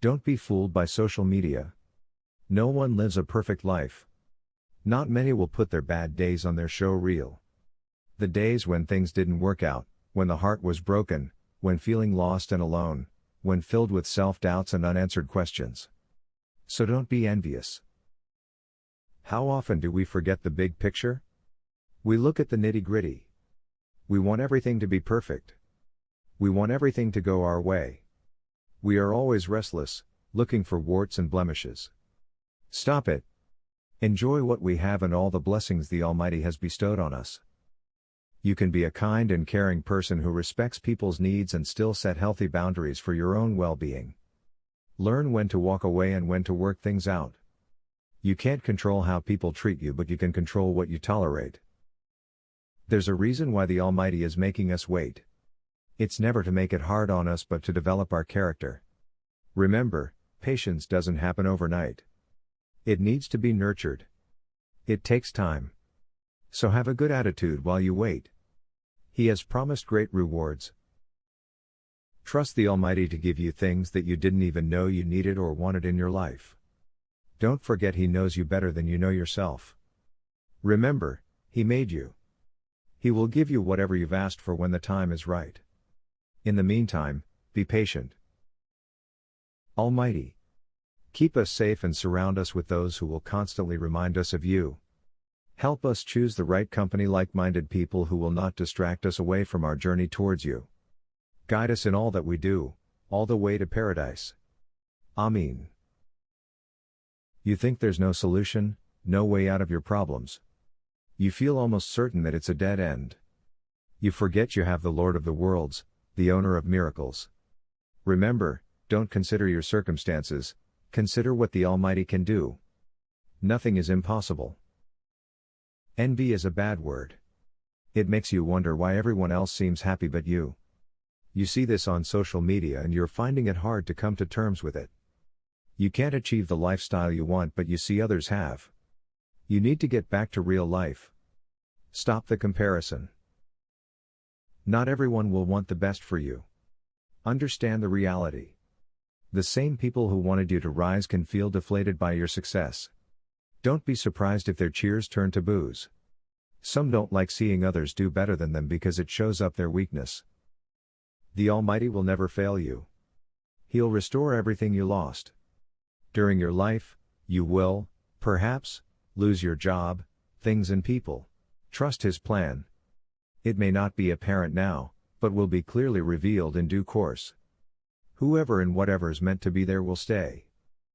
Don't be fooled by social media. No one lives a perfect life. Not many will put their bad days on their show reel. The days when things didn't work out, when the heart was broken, when feeling lost and alone, when filled with self-doubts and unanswered questions. So don't be envious. How often do we forget the big picture? We look at the nitty-gritty. We want everything to be perfect. We want everything to go our way. We are always restless, looking for warts and blemishes. Stop it. Enjoy what we have and all the blessings the Almighty has bestowed on us. You can be a kind and caring person who respects people's needs and still set healthy boundaries for your own well-being. Learn when to walk away and when to work things out. You can't control how people treat you, but you can control what you tolerate. There's a reason why the Almighty is making us wait. It's never to make it hard on us but to develop our character. Remember, patience doesn't happen overnight. It needs to be nurtured. It takes time. So have a good attitude while you wait. He has promised great rewards. Trust the Almighty to give you things that you didn't even know you needed or wanted in your life. Don't forget He knows you better than you know yourself. Remember, He made you. He will give you whatever you've asked for when the time is right. In the meantime, be patient. Almighty, keep us safe and surround us with those who will constantly remind us of you. Help us choose the right company, like-minded people who will not distract us away from our journey towards you. Guide us in all that we do, all the way to paradise. Ameen. You think there's no solution, no way out of your problems. You feel almost certain that it's a dead end. You forget you have the Lord of the worlds, the owner of miracles. Remember, don't consider your circumstances, consider what the Almighty can do. Nothing is impossible. Envy is a bad word. It makes you wonder why everyone else seems happy but you. You see this on social media and you're finding it hard to come to terms with it. You can't achieve the lifestyle you want but you see others have. You need to get back to real life. Stop the comparison. Not everyone will want the best for you. Understand the reality. The same people who wanted you to rise can feel deflated by your success. Don't be surprised if their cheers turn to boos. Some don't like seeing others do better than them because it shows up their weakness. The Almighty will never fail you. He'll restore everything you lost. During your life, you will, perhaps, lose your job, things and people. Trust His plan. It may not be apparent now, but will be clearly revealed in due course. Whoever and whatever's meant to be there will stay.